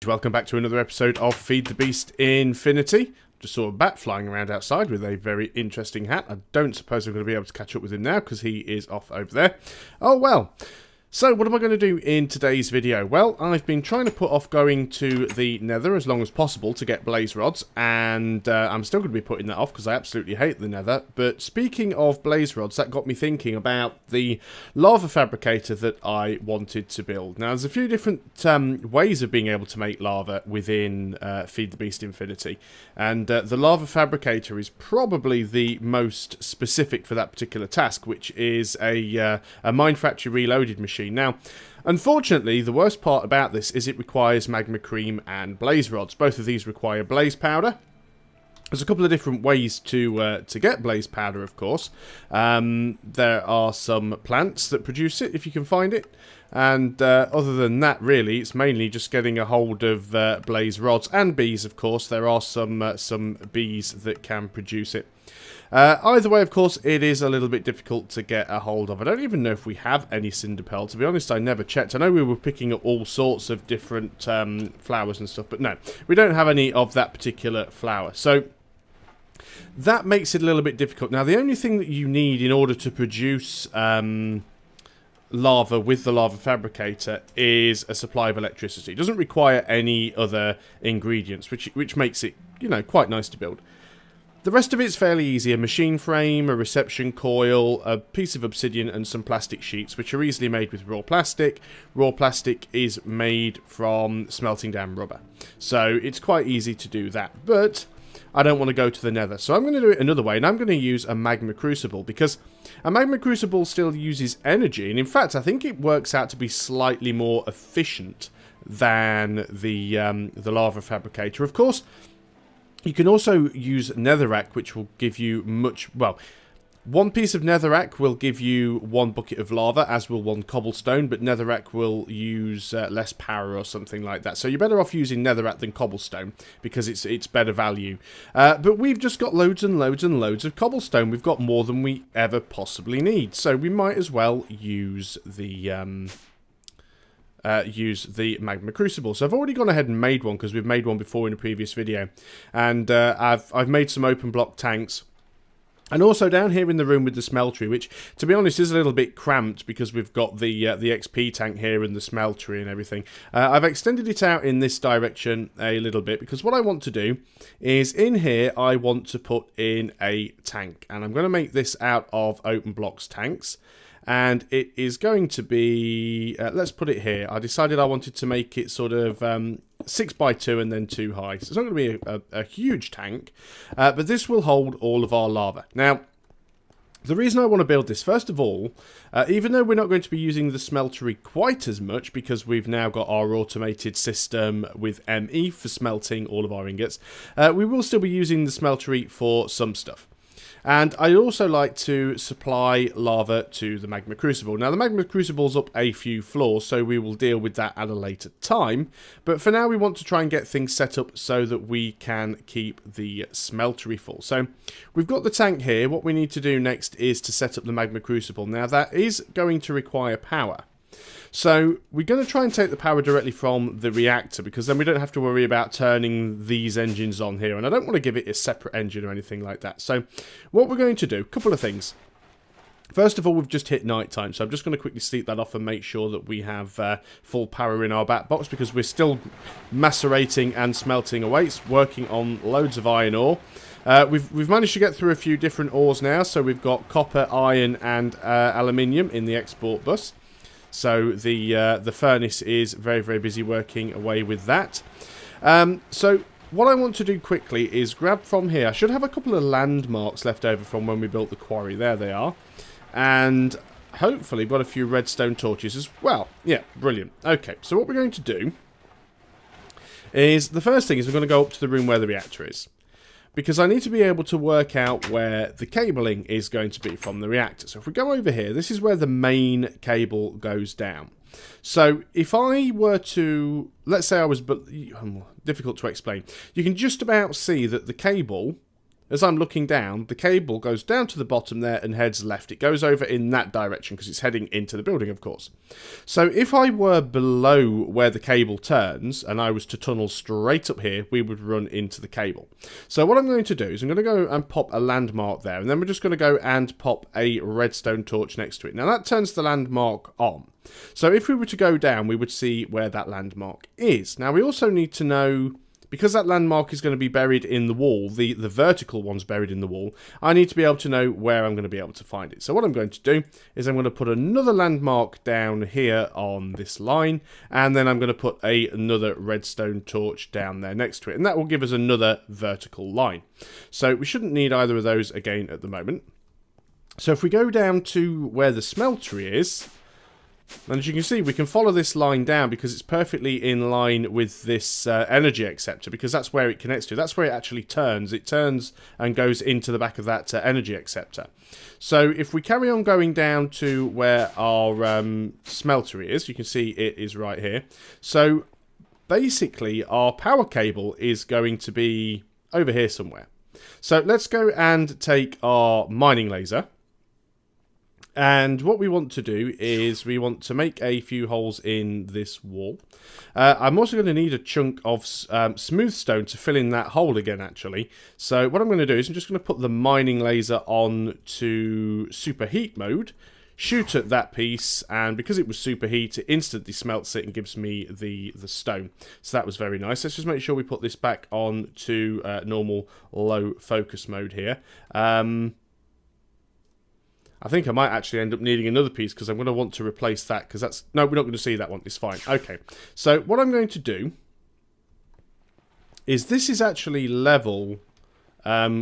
Welcome back to another episode of Feed the Beast Infinity. Just saw a bat flying around outside with a very interesting hat. I don't suppose I'm going to be able to catch up with him now because he is off over there. Oh well. So what am I going to do in today's video? Well, I've been trying to put off going to the Nether as long as possible to get blaze rods, and I'm still going to be putting that off because I absolutely hate the Nether. But speaking of blaze rods, that got me thinking about the lava fabricator that I wanted to build. Now, there's a few different ways of being able to make lava within Feed the Beast Infinity, and the lava fabricator is probably the most specific for that particular task, which is a Mine Factory Reloaded machine. Now, unfortunately, the worst part about this is it requires magma cream and blaze rods. Both of these require blaze powder. There's a couple of different ways to get blaze powder, of course. There are some plants that produce it, if you can find it. And other than that, really, it's mainly just getting a hold of blaze rods and bees, of course. There are some bees that can produce it. Either way, of course, it is a little bit difficult to get a hold of. I don't even know if we have any cinderpell. To be honest, I never checked. I know we were picking up all sorts of different flowers and stuff, but no, we don't have any of that particular flower. So that makes it a little bit difficult. Now, the only thing that you need in order to produce lava with the lava fabricator is a supply of electricity. It doesn't require any other ingredients, which makes it, you know, quite nice to build. The rest of it's fairly easy. A machine frame, a reception coil, a piece of obsidian and some plastic sheets, which are easily made with raw plastic. Raw plastic is made from smelting down rubber. So it's quite easy to do that. But I don't want to go to the Nether, so I'm going to do it another way, and I'm going to use a magma crucible, because a magma crucible still uses energy, and in fact I think it works out to be slightly more efficient than the lava fabricator. Of course, you can also use netherrack, which will give you much, well, one piece of netherrack will give you one bucket of lava, as will one cobblestone, but netherrack will use less power or something like that. So you're better off using netherrack than cobblestone, because it's better value. But we've just got loads and loads and loads of cobblestone. We've got more than we ever possibly need. So we might as well use the magma crucible. So I've already gone ahead and made one, because we've made one before in a previous video. And I've made some open block tanks. And also down here in the room with the smeltery, which, to be honest, is a little bit cramped because we've got the XP tank here and the smeltery and everything. I've extended it out in this direction a little bit because what I want to do is in here I want to put in a tank. And I'm going to make this out of open blocks tanks. And it is going to be, let's put it here. I decided I wanted to make it sort of 6x2 and then 2 high. So it's not going to be a huge tank, but this will hold all of our lava. Now, the reason I want to build this, first of all, even though we're not going to be using the smeltery quite as much because we've now got our automated system with ME for smelting all of our ingots, we will still be using the smeltery for some stuff. And I also like to supply lava to the magma crucible. Now, the magma crucible's up a few floors, so we will deal with that at a later time. But for now, we want to try and get things set up so that we can keep the smeltery full. So we've got the tank here. What we need to do next is to set up the magma crucible. Now, that is going to require power. So we're going to try and take the power directly from the reactor, because then we don't have to worry about turning these engines on here. And I don't want to give it a separate engine or anything like that. So what we're going to do, a couple of things. First of all, we've just hit night time, so I'm just going to quickly sleep that off and make sure that we have full power in our back box, because we're still macerating and smelting away. It's working on loads of iron ore. We've managed to get through a few different ores now, so we've got copper, iron and aluminium in the export bus. So the furnace is very, very busy working away with that. So what I want to do quickly is grab from here. I should have a couple of landmarks left over from when we built the quarry. There they are. And hopefully got a few redstone torches as well. Yeah, brilliant. Okay, so what we're going to do is, the first thing is we're going to go up to the room where the reactor is, because I need to be able to work out where the cabling is going to be from the reactor. So if we go over here, this is where the main cable goes down. So if I were to, let's say I was, difficult to explain. You can just about see that the cable as I'm looking down, the cable goes down to the bottom there and heads left. It goes over in that direction because it's heading into the building, of course. So if I were below where the cable turns and I was to tunnel straight up here, we would run into the cable. So what I'm going to do is I'm going to go and pop a landmark there, and then we're just going to go and pop a redstone torch next to it. Now that turns the landmark on. So if we were to go down, we would see where that landmark is. Now we also need to know, because that landmark is going to be buried in the wall, the vertical one's buried in the wall, I need to be able to know where I'm going to be able to find it. So what I'm going to do is I'm going to put another landmark down here on this line, and then I'm going to put another redstone torch down there next to it, and that will give us another vertical line. So we shouldn't need either of those again at the moment. So if we go down to where the smeltery is, and as you can see, we can follow this line down because it's perfectly in line with this energy acceptor, because that's where it connects to. That's where it actually turns. It turns and goes into the back of that energy acceptor. So if we carry on going down to where our smeltery is, you can see it is right here. So basically, our power cable is going to be over here somewhere. So let's go and take our mining laser. And what we want to do is we want to make a few holes in this wall. I'm also going to need a chunk of smooth stone to fill in that hole again, actually. So what I'm going to do is I'm just going to put the mining laser on to superheat mode, shoot at that piece, and because it was superheat, it instantly smelts it and gives me the stone. So that was very nice. Let's just make sure we put this back on to normal low focus mode here. I think I might actually end up needing another piece because I'm going to want to replace that, because that's... No, we're not going to see that one. It's fine. Okay. So what I'm going to do is this is actually level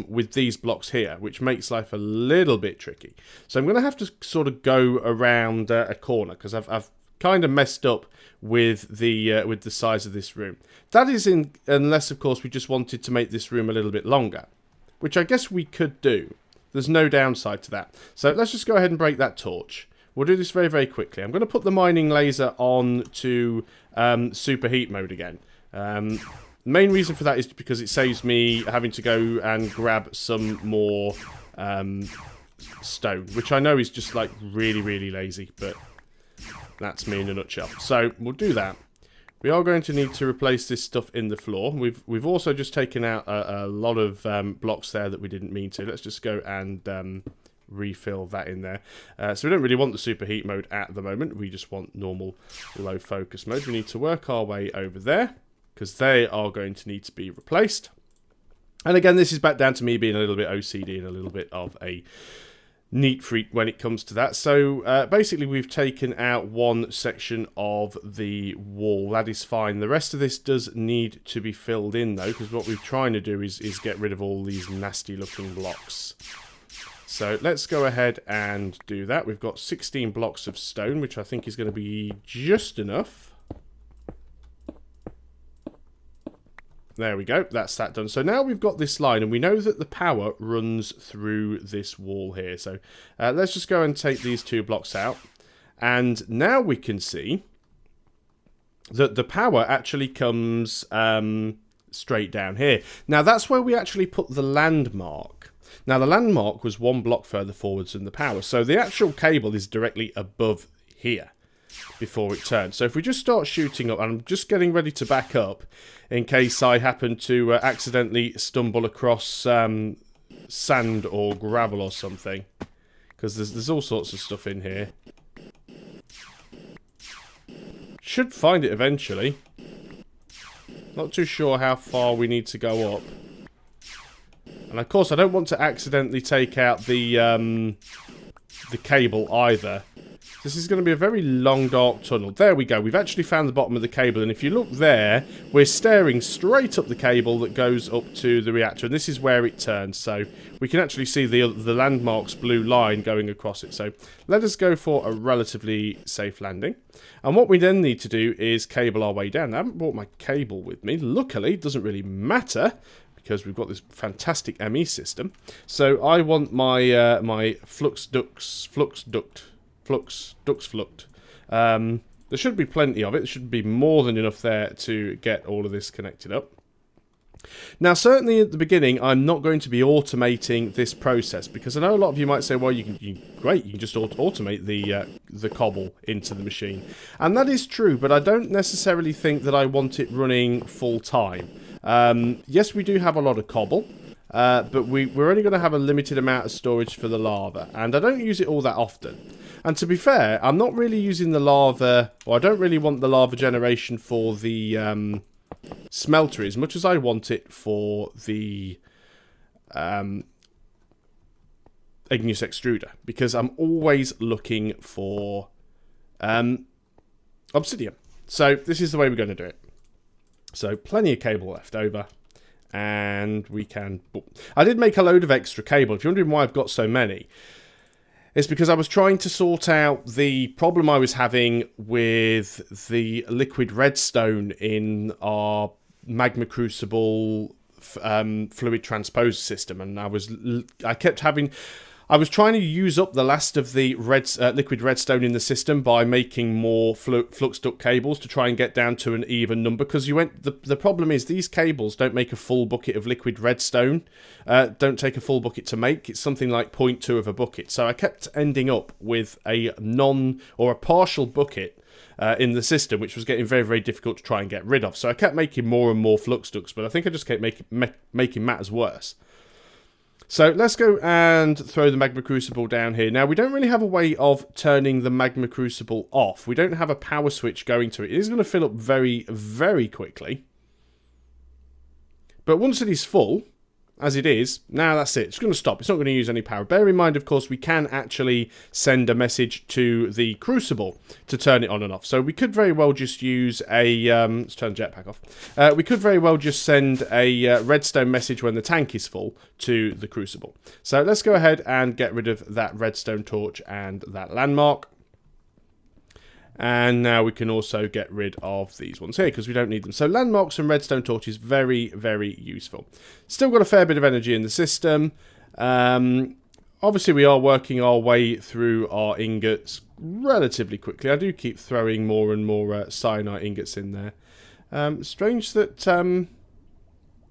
with these blocks here, which makes life a little bit tricky. So I'm going to have to sort of go around a corner because I've kind of messed up with the size of this room. That is unless, of course, we just wanted to make this room a little bit longer, which I guess we could do. There's no downside to that. So let's just go ahead and break that torch. We'll do this very, very quickly. I'm going to put the mining laser on to superheat mode again. The main reason for that is because it saves me having to go and grab some more stone, which I know is just like really, really lazy, but that's me in a nutshell. So we'll do that. We are going to need to replace this stuff in the floor. We've also just taken out a lot of blocks there that we didn't mean to. Let's just go and refill that in there. So we don't really want the superheat mode at the moment. We just want normal low focus mode. We need to work our way over there because they are going to need to be replaced. And again, this is back down to me being a little bit OCD and a little bit of a neat freak when it comes to that. So basically we've taken out one section of the wall. That is fine. The rest of this does need to be filled in though, because what we're trying to do is get rid of all these nasty looking blocks. So let's go ahead and do that. We've got 16 blocks of stone, which I think is going to be just enough. There we go, that's that done. So now we've got this line, and we know that the power runs through this wall here. So let's just go and take these 2 blocks out. And now we can see that the power actually comes straight down here. Now that's where we actually put the landmark. Now the landmark was 1 block further forwards than the power. So the actual cable is directly above here before it turns. So if we just start shooting up, and I'm just getting ready to back up in case I happen to accidentally stumble across sand or gravel or something, because there's all sorts of stuff in here. Should find it eventually. Not too sure how far we need to go up. And of course I don't want to accidentally take out the cable either. This is going to be a very long, dark tunnel. There we go. We've actually found the bottom of the cable. And if you look there, we're staring straight up the cable that goes up to the reactor. And this is where it turns. So we can actually see the landmark's blue line going across it. So let us go for a relatively safe landing. And what we then need to do is cable our way down. Now, I haven't brought my cable with me. Luckily, it doesn't really matter, because we've got this fantastic ME system. So I want my my flux ducts fluxed. There should be plenty of it. There should be more than enough there to get all of this connected up. Now, certainly at the beginning, I'm not going to be automating this process, because I know a lot of you might say, well, you can just automate the cobble into the machine. And that is true, but I don't necessarily think that I want it running full time. Yes, we do have a lot of cobble, but we're only going to have a limited amount of storage for the lava, and I don't use it all that often. And to be fair, I'm not really using the lava, or I don't really want the lava generation for the smelter as much as I want it for the igneous extruder, because I'm always looking for obsidian. So this is the way we're going to do it. So plenty of cable left over, and we can... I did make a load of extra cable. If you're wondering why I've got so many, it's because I was trying to sort out the problem I was having with the liquid redstone in our magma crucible fluid transposer system, and I was trying to use up the last of the liquid redstone in the system by making more flux duct cables to try and get down to an even number, because the problem is these cables don't make a full bucket of liquid redstone, don't take a full bucket to make. It's something like 0.2 of a bucket, so I kept ending up with a partial bucket in the system, which was getting very, very difficult to try and get rid of. So I kept making more and more flux ducts, but I think I just kept making matters worse. So let's go and throw the magma crucible down here. Now, we don't really have a way of turning the magma crucible off. We don't have a power switch going to it. It is going to fill up very, very quickly. But once it is full, as it is, now that's it. It's going to stop. It's not going to use any power. Bear in mind, of course, we can actually send a message to the crucible to turn it on and off. So we could very well just use a... let's turn the jetpack off. We could very well just send a redstone message when the tank is full to the crucible. So let's go ahead and get rid of that redstone torch and that landmark. And now we can also get rid of these ones here, because we don't need them. So landmarks and redstone torches, very, very useful. Still got a fair bit of energy in the system. Obviously, we are working our way through our ingots relatively quickly. I do keep throwing more and more cyanide ingots in there. Strange that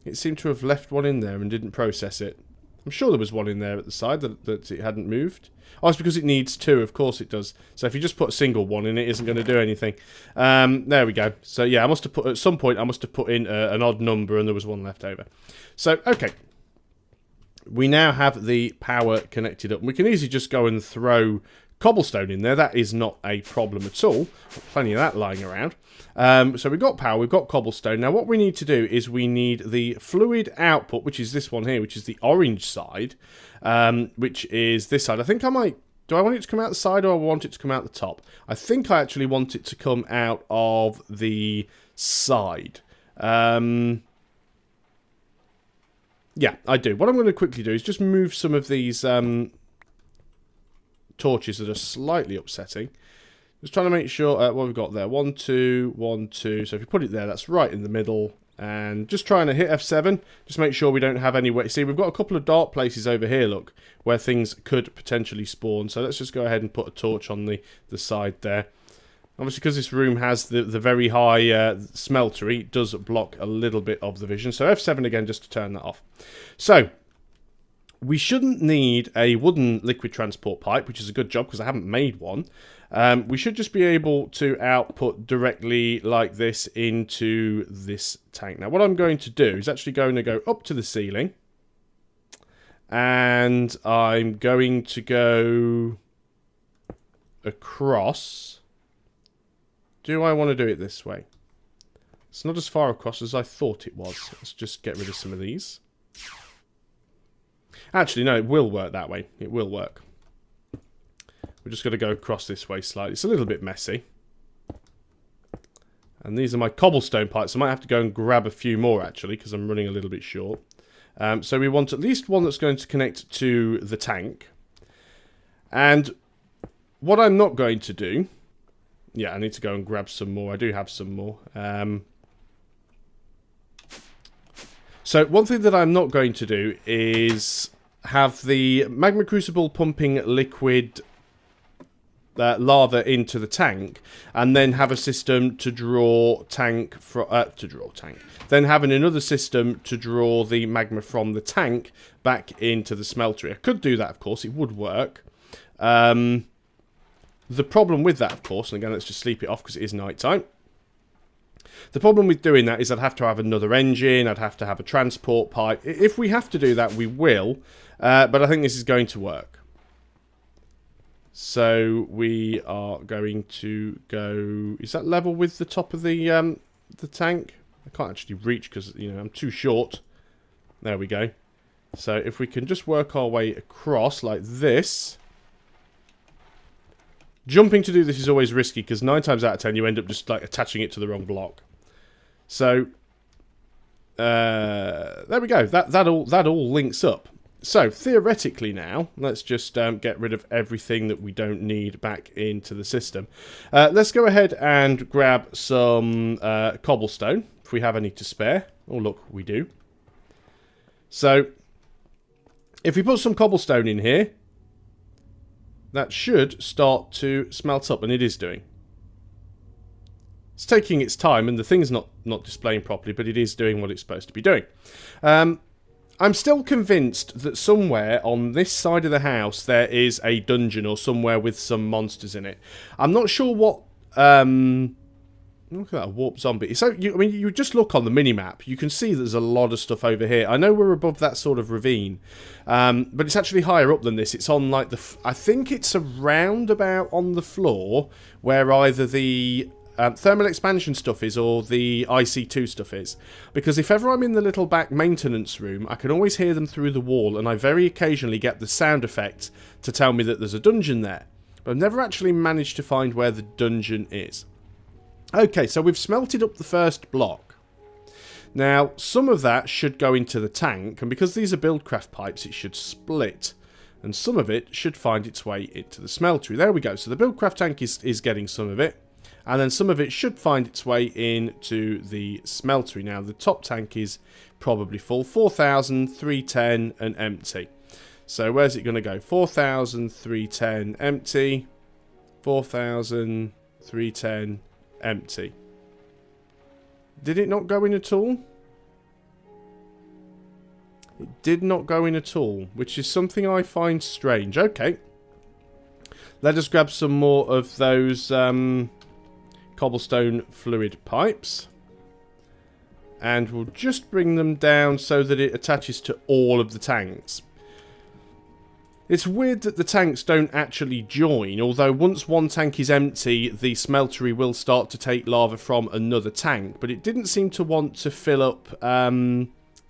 it seemed to have left one in there and didn't process it. I'm sure there was one in there at the side that it hadn't moved. Oh, it's because it needs two. Of course it does. So if you just put a single one in, it isn't going to do anything. There we go. So yeah, I must have put, at some point, I must have put in an odd number, and there was one left over. So, okay. We now have the power connected up. We can easily just go and throw cobblestone in there. That is not a problem at all. Plenty of that lying around. So we've got power, we've got cobblestone. Now what we need to do is we need the fluid output, which is this one here, which is the orange side, which is this side. I think I might... Do I want it to come out the side, or I want it to come out the top? I think I actually want it to come out of the side. Yeah, I do. What I'm going to quickly do is just move some of these torches that are slightly upsetting. Just trying to make sure what we've got there. 1, 2, 1, 2. So if you put it there, that's right in the middle. And just trying to hit F7. Just make sure we don't have any way. See, we've got a couple of dark places over here, look, where things could potentially spawn. So let's just go ahead and put a torch on the side there. Obviously, because this room has the very high smeltery, it does block a little bit of the vision. So F7 again, just to turn that off. So we shouldn't need a wooden liquid transport pipe, which is a good job because I haven't made one. We should just be able to output directly like this into this tank. Now, what I'm going to do is actually going to go up to the ceiling. And I'm going to go across. Do I want to do it this way? It's not as far across as I thought it was. Let's just get rid of some of these. Actually, no, it will work that way. It will work. We're just going to go across this way slightly. It's a little bit messy. And these are my cobblestone pipes. I might have to go and grab a few more, actually, because I'm running a little bit short. So we want at least one that's going to connect to the tank. And what I'm not going to do... Yeah, I need to go and grab some more. I do have some more. So one thing that I'm not going to do is have the magma crucible pumping liquid lava into the tank, and then have a system to draw tank then having another system to draw the magma from the tank back into the smeltery. I could do that, of course. It would work. The problem with that, of course, and again, let's just sleep it off because it is night time. The problem with doing that is I'd have to have another engine, I'd have to have a transport pipe. If we have to do that, we will, but I think this is going to work. So we are going to go... Is that level with the top of the tank? I can't actually reach because, you know, I'm too short. There we go. So if we can just work our way across like this... Jumping to do this is always risky because 9 times out of 10 you end up just like attaching it to the wrong block. So there we go. That all links up. So theoretically now, let's just get rid of everything that we don't need back into the system. Let's go ahead and grab some cobblestone if we have any to spare. Oh look, we do. So if we put some cobblestone in here, that should start to smelt up, and it is doing. It's taking its time, and the thing's not displaying properly, but it is doing what it's supposed to be doing. I'm still convinced that somewhere on this side of the house there is a dungeon or somewhere with some monsters in it. I'm not sure what... Look at that warp zombie. So, I mean, you just look on the mini-map. You can see there's a lot of stuff over here. I know we're above that sort of ravine, but it's actually higher up than this. It's on, like, the... I think it's around about on the floor where either the thermal expansion stuff is or the IC2 stuff is. Because if ever I'm in the little back maintenance room, I can always hear them through the wall, and I very occasionally get the sound effect to tell me that there's a dungeon there. But I've never actually managed to find where the dungeon is. Okay, so we've smelted up the first block. Now, some of that should go into the tank, and because these are BuildCraft pipes, it should split. And some of it should find its way into the smeltery. There we go. So the BuildCraft tank is getting some of it, and then some of it should find its way into the smeltery. Now, the top tank is probably full. 4,310 and empty. So where's it going to go? 4,310 empty. 4,310 empty. Did it not go in at all? It did not go in at all, which is something I find strange. Okay. Let us grab some more of those cobblestone fluid pipes. And we'll just bring them down so that it attaches to all of the tanks. It's weird that the tanks don't actually join, although once one tank is empty, the smeltery will start to take lava from another tank, but it didn't seem to want to fill up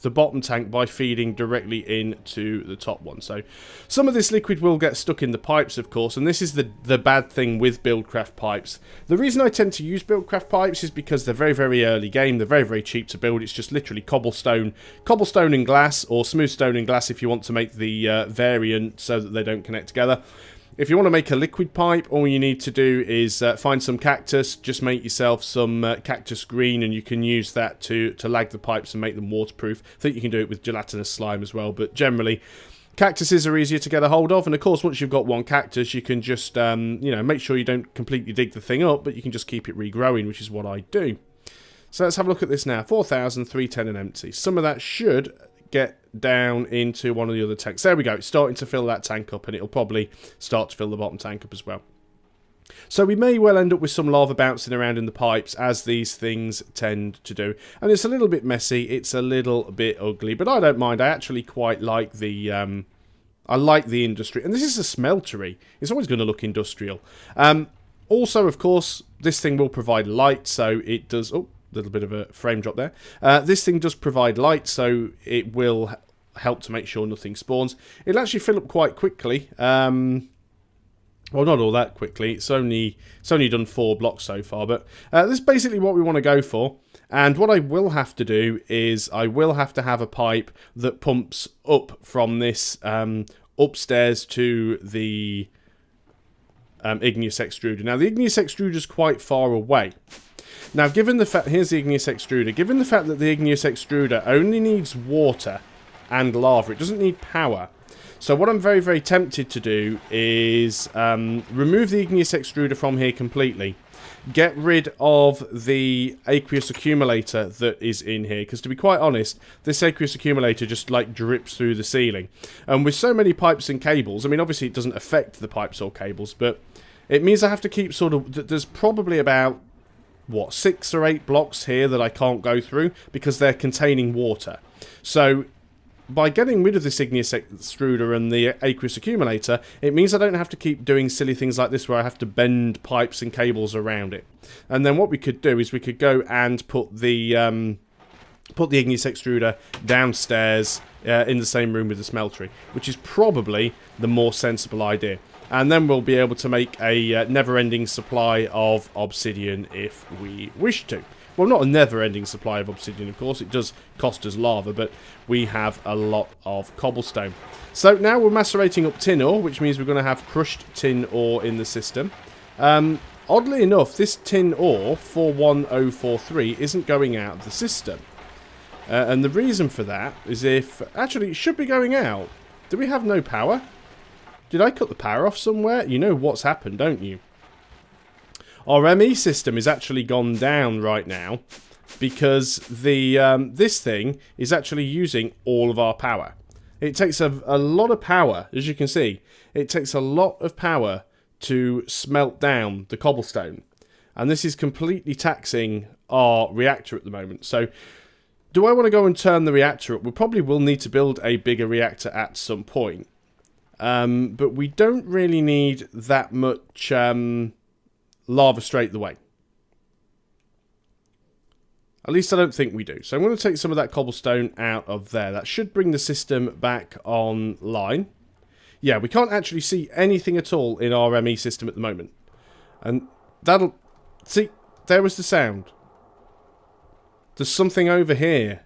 the bottom tank by feeding directly into the top one. So some of this liquid will get stuck in the pipes, of course, and this is the bad thing with BuildCraft pipes. The reason I tend to use BuildCraft pipes is because they're very, very early game. They're very, very cheap to build. It's just literally cobblestone and glass, or smooth stone and glass if you want to make the variant so that they don't connect together. If you want to make a liquid pipe, all you need to do is find some cactus, just make yourself some cactus green, and you can use that to lag the pipes and make them waterproof. I think you can do it with gelatinous slime as well, but generally, cactuses are easier to get a hold of, and of course, once you've got one cactus, you can just, you know, make sure you don't completely dig the thing up, but you can just keep it regrowing, which is what I do. So let's have a look at this now. 4,310 and empty. Some of that should get down into one of the other tanks. There we go. It's starting to fill that tank up, and it'll probably start to fill the bottom tank up as well. So we may well end up with some lava bouncing around in the pipes, as these things tend to do. And it's a little bit messy. It's a little bit ugly, but I don't mind. I actually quite like the I like the industry. And this is a smeltery. It's always going to look industrial. Also, of course, this thing will provide light, so it does... Oh, little bit of a frame drop there. This thing does provide light, so it will help to make sure nothing spawns. It'll actually fill up quite quickly. Well, not all that quickly. It's only done 4 blocks so far, but this is basically what we want to go for. And what I will have to do is I will have to have a pipe that pumps up from this upstairs to the igneous extruder. Now, the igneous extruder is quite far away. Now, given the fact... Here's the igneous extruder. Given the fact that the igneous extruder only needs water and lava, it doesn't need power. So what I'm very, very tempted to do is remove the igneous extruder from here completely. Get rid of the aqueous accumulator that is in here, because to be quite honest, this aqueous accumulator just like drips through the ceiling. And with so many pipes and cables, I mean obviously it doesn't affect the pipes or cables, but it means I have to keep sort of, there's probably about, what, 6 or 8 blocks here that I can't go through because they're containing water. So by getting rid of this igneous extruder and the aqueous accumulator, it means I don't have to keep doing silly things like this where I have to bend pipes and cables around it. And then what we could do is we could go and put the igneous extruder downstairs in the same room with the smeltery, which is probably the more sensible idea. And then we'll be able to make a never-ending supply of obsidian if we wish to. Well, not a never-ending supply of obsidian, of course. It does cost us lava, but we have a lot of cobblestone. So now we're macerating up tin ore, which means we're going to have crushed tin ore in the system. Oddly enough, this tin ore, 41043, isn't going out of the system. And the reason for that is actually, it should be going out. Do we have no power? Did I cut the power off somewhere? You know what's happened, don't you? Our ME system is actually gone down right now because this thing is actually using all of our power. It takes a lot of power, as you can see. It takes a lot of power to smelt down the cobblestone. And this is completely taxing our reactor at the moment. So, do I want to go and turn the reactor up? We probably will need to build a bigger reactor at some point. But we don't really need that much lava straight away. At least I don't think we do. So I'm going to take some of that cobblestone out of there. That should bring the system back online. Yeah, we can't actually see anything at all in our ME system at the moment. And that'll... See, there was the sound. There's something over here.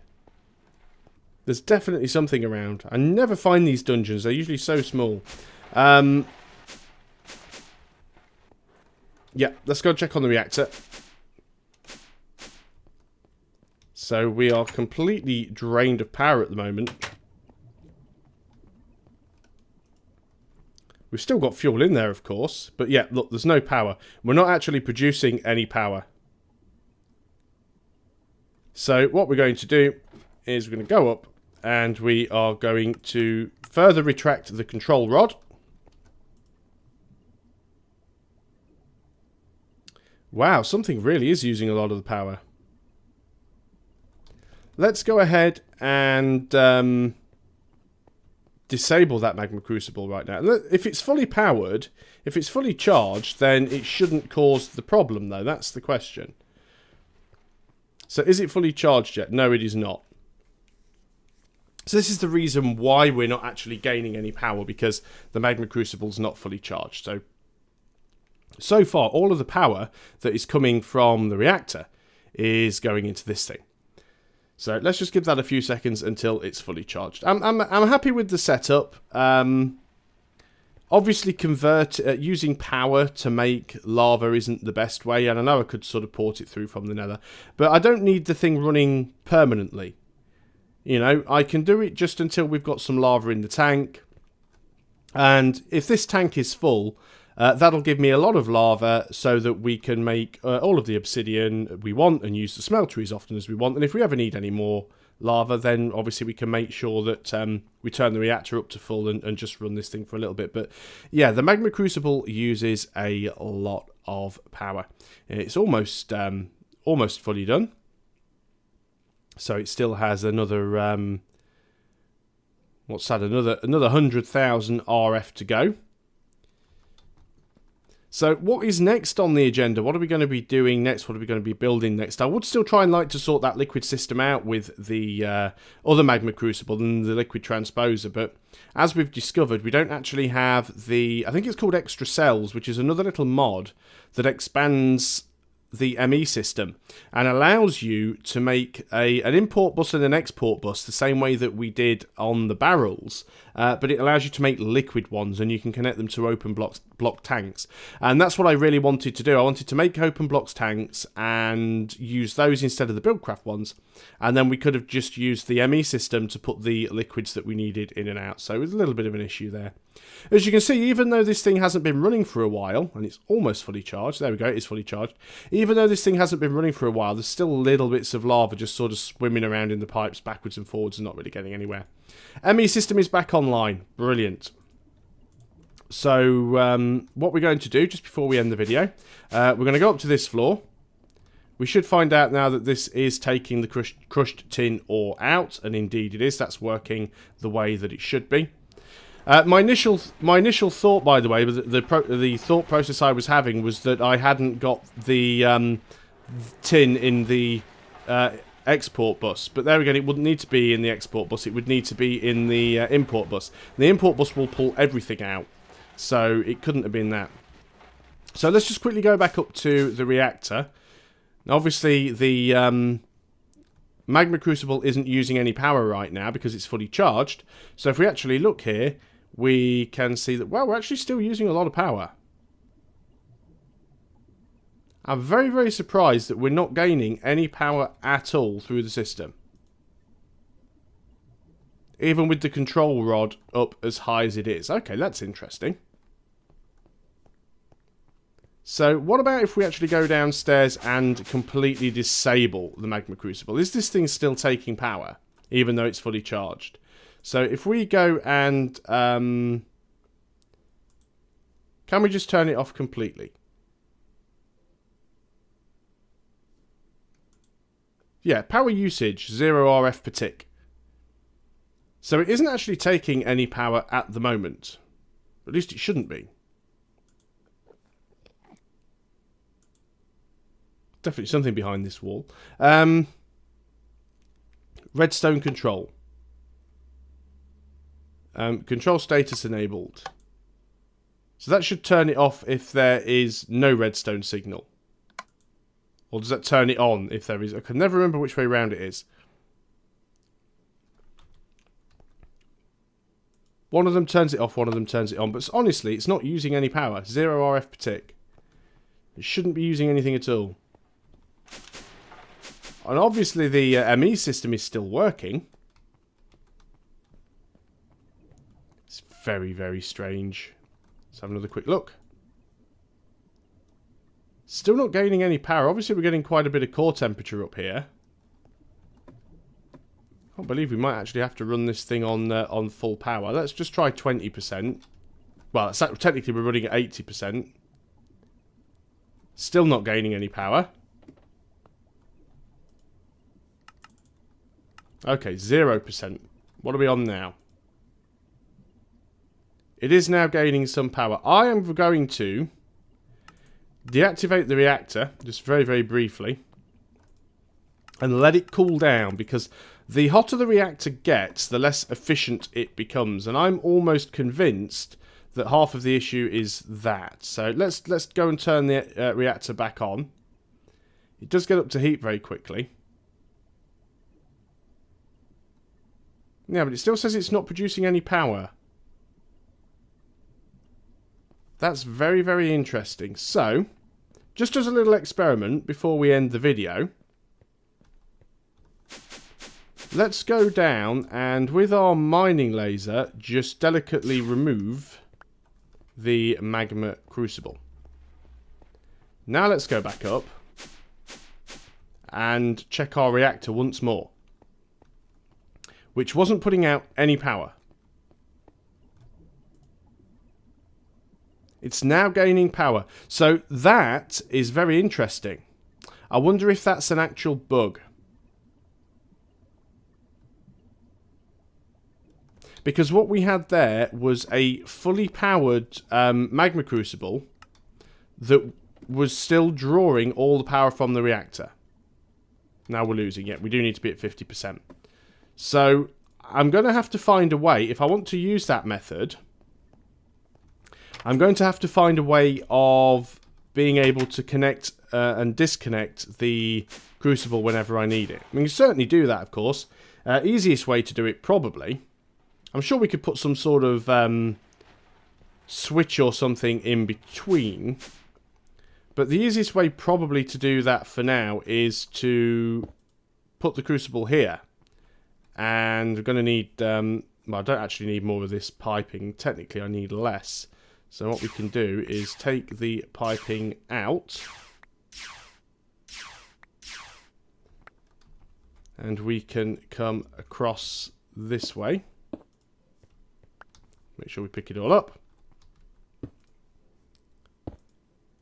There's definitely something around. I never find these dungeons. They're usually so small. Yeah, let's go check on the reactor. So we are completely drained of power at the moment. We've still got fuel in there, of course. But yeah, look, there's no power. We're not actually producing any power. So what we're going to do is we're going to go up and we are going to further retract the control rod. Wow, something really is using a lot of the power. Let's go ahead and disable that magma crucible right now. If it's fully powered, if it's fully charged, then it shouldn't cause the problem, though. That's the question. So is it fully charged yet? No, it is not. So this is the reason why we're not actually gaining any power, because the magma crucible is not fully charged. So far, all of the power that is coming from the reactor is going into this thing. So let's just give that a few seconds until it's fully charged. I'm happy with the setup. Obviously, using power to make lava isn't the best way, and I know I could sort of port it through from the nether, but I don't need the thing running permanently. You know, I can do it just until we've got some lava in the tank, and if this tank is full, that'll give me a lot of lava so that we can make all of the obsidian we want and use the smeltery as often as we want. And if we ever need any more lava, then obviously we can make sure that we turn the reactor up to full and just run this thing for a little bit. But yeah, the magma crucible uses a lot of power. It's almost fully done. So it still has another what's that? Another 100,000 RF to go. So what is next on the agenda? What are we going to be doing next? What are we going to be building next? I would still try and like to sort that liquid system out with the other magma crucible and the liquid transposer, but as we've discovered, we don't actually have the, I think it's called extra cells, which is another little mod that expands the ME system and allows you to make an import bus and an export bus the same way that we did on the barrels, but it allows you to make liquid ones, and you can connect them to open block tanks. And that's what I really wanted to do. I wanted to make open blocks tanks and use those instead of the BuildCraft ones, and then we could have just used the ME system to put the liquids that we needed in and out. So it was a little bit of an issue there. As you can see, even though this thing hasn't been running for a while, and it's almost fully charged, there we go, it is fully charged. Even though this thing hasn't been running for a while, there's still little bits of lava just sort of swimming around in the pipes backwards and forwards and not really getting anywhere. ME system is back online. Brilliant. So what we're going to do just before we end the video, we're going to go up to this floor. We should find out now that this is taking the crushed tin ore out, and indeed it is. That's working the way that it should be. My initial thought, by the way, the thought process I was having was that I hadn't got the tin in the export bus, but there again, it wouldn't need to be in the export bus. It would need to be in the import bus. The import bus will pull everything out, so it couldn't have been that. So let's just quickly go back up to the reactor. Now, obviously, the magma crucible isn't using any power right now because it's fully charged. So if we actually look here, we can see that, well, we're actually still using a lot of power. I'm very, very surprised that we're not gaining any power at all through the system. Even with the control rod up as high as it is. Okay, that's interesting. So what about if we actually go downstairs and completely disable the magma crucible? Is this thing still taking power, even though it's fully charged? So if we go and... can we just turn it off completely? Yeah, power usage, 0 RF per tick. So it isn't actually taking any power at the moment. At least it shouldn't be. Definitely something behind this wall. Redstone control. Control status enabled. So that should turn it off if there is no redstone signal. Or does that turn it on if there is? I can never remember which way around it is. One of them turns it off, one of them turns it on. But honestly, it's not using any power. 0 RF per tick. It shouldn't be using anything at all. And obviously the ME system is still working. It's very, very strange. Let's have another quick look. Still not gaining any power. Obviously we're getting quite a bit of core temperature up here. I can't believe we might actually have to run this thing on full power. Let's just try 20%. Well, technically we're running at 80%. Still not gaining any power. Okay, 0%. What are we on now? It is now gaining some power. I am going to deactivate the reactor, just very, very briefly, and let it cool down, because the hotter the reactor gets, the less efficient it becomes. And I'm almost convinced that half of the issue is that. So let's go and turn the reactor back on. It does get up to heat very quickly. Yeah, but it still says it's not producing any power. That's very, very interesting. So, just as a little experiment before we end the video, let's go down and with our mining laser just delicately remove the magma crucible. Now let's go back up and check our reactor once more, which wasn't putting out any power. It's now gaining power. So that is very interesting. I wonder if that's an actual bug. Because what we had there was a fully powered magma crucible that was still drawing all the power from the reactor. Now we're losing it. We do need to be at 50%. So I'm going to have to find a way, if I want to use that method, I'm going to have to find a way of being able to connect and disconnect the crucible whenever I need it. I mean, you certainly do that, of course. Easiest way to do it, probably. I'm sure we could put some sort of switch or something in between. But the easiest way probably to do that for now is to put the crucible here. And we're going to need... well, I don't actually need more of this piping. Technically, I need less. So what we can do is take the piping out. And we can come across this way. Make sure we pick it all up.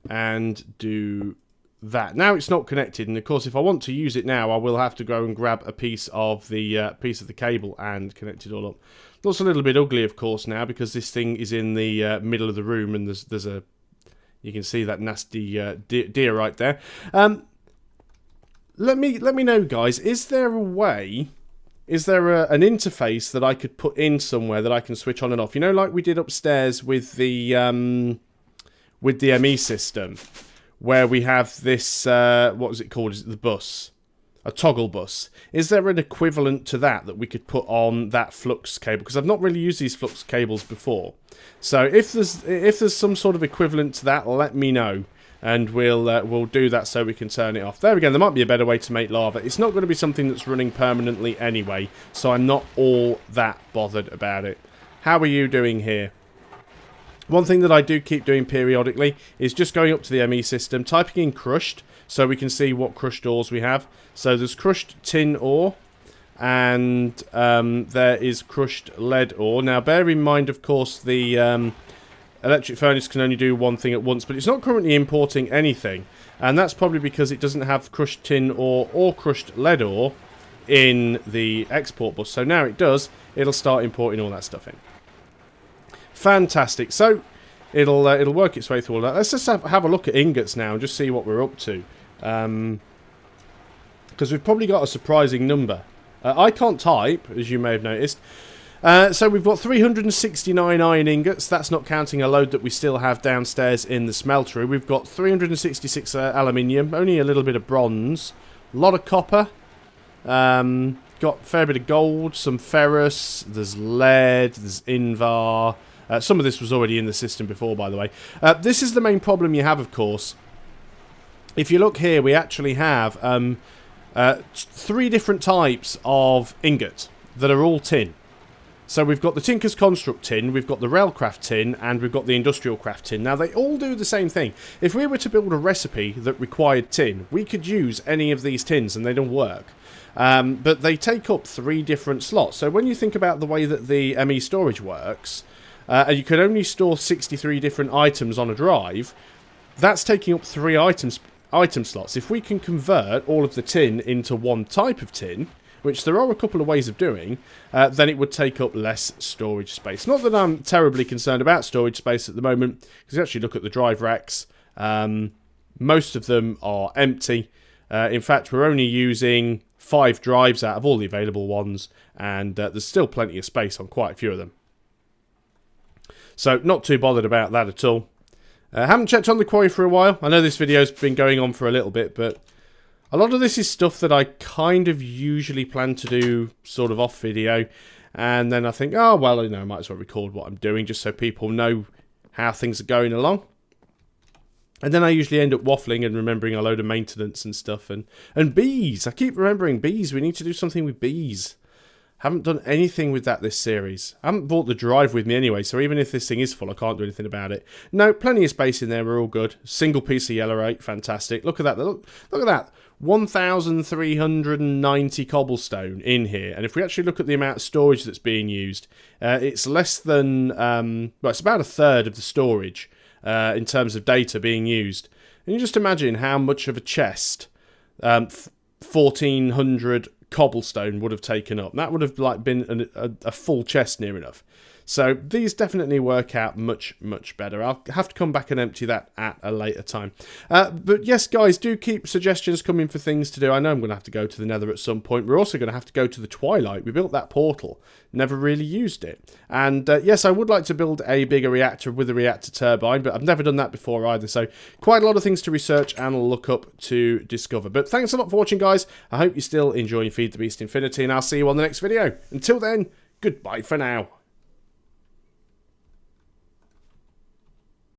And do that. Now it's not connected, and of course if I want to use it now I will have to go and grab a piece of the cable and connect it all up. Looks a little bit ugly of course now because this thing is in the middle of the room, and there's a, you can see that nasty deer right there. Let me know, guys, is there a way, is there an interface that I could put in somewhere that I can switch on and off? You know, like we did upstairs with the ME system, where we have this, what was it called? Is it the bus? A toggle bus. Is there an equivalent to that we could put on that flux cable? Because I've not really used these flux cables before. So if there's some sort of equivalent to that, let me know. And we'll do that so we can turn it off. There we go. There might be a better way to make lava. It's not going to be something that's running permanently anyway, so I'm not all that bothered about it. How are you doing here? One thing that I do keep doing periodically is just going up to the ME system, typing in crushed, so we can see what crushed ores we have. So there's crushed tin ore, and there is crushed lead ore. Now bear in mind, of course, the electric furnace can only do one thing at once, but it's not currently importing anything, and that's probably because it doesn't have crushed tin ore or crushed lead ore in the export bus. So now it does, it'll start importing all that stuff in. Fantastic. So it'll work its way through all that. Let's just have a look at ingots now and just see what we're up to, because we've probably got a surprising number. I can't type, as you may have noticed. So we've got 369 iron ingots. That's not counting a load that we still have downstairs in the smeltery. We've got 366 aluminium, only a little bit of bronze, a lot of copper, got a fair bit of gold, some ferrous, there's lead, there's invar. Some of this was already in the system before, by the way. This is the main problem you have, of course. If you look here, we actually have 3 different types of ingot that are all tin. So we've got the Tinker's Construct tin, we've got the Railcraft tin, and we've got the Industrial Craft tin. Now, they all do the same thing. If we were to build a recipe that required tin, we could use any of these tins, and they don't work. But they take up 3 different slots. So when you think about the way that the ME storage works, you can only store 63 different items on a drive, that's taking up 3 item slots. If we can convert all of the tin into one type of tin, which there are a couple of ways of doing, then it would take up less storage space. Not that I'm terribly concerned about storage space at the moment, because you actually look at the drive racks, most of them are empty. In fact, we're only using 5 drives out of all the available ones, and there's still plenty of space on quite a few of them. So, not too bothered about that at all. Haven't checked on the quarry for a while. I know this video's been going on for a little bit, but a lot of this is stuff that I kind of usually plan to do sort of off video, and then I think, oh, well, you know, I might as well record what I'm doing just so people know how things are going along. And then I usually end up waffling and remembering a load of maintenance and stuff, and bees. I keep remembering bees. We need to do something with bees. Haven't done anything with that this series. I haven't brought the drive with me anyway, so even if this thing is full, I can't do anything about it. No, plenty of space in there. We're all good. Single piece of yellowite. Fantastic. Look at that. Look at that. 1,390 cobblestone in here. And if we actually look at the amount of storage that's being used, it's less than... well, it's about 1/3 of the storage in terms of data being used. And you just imagine how much of a chest 1,400 cobblestone would have taken up. That would have like been a full chest near enough. So these definitely work out much, much better. I'll have to come back and empty that at a later time. But yes, guys, do keep suggestions coming for things to do. I know I'm going to have to go to the Nether at some point. We're also going to have to go to the Twilight. We built that portal, never really used it. And yes, I would like to build a bigger reactor with a reactor turbine, but I've never done that before either. So quite a lot of things to research and look up to discover. But thanks a lot for watching, guys. I hope you're still enjoying Feed the Beast Infinity, and I'll see you on the next video. Until then, goodbye for now.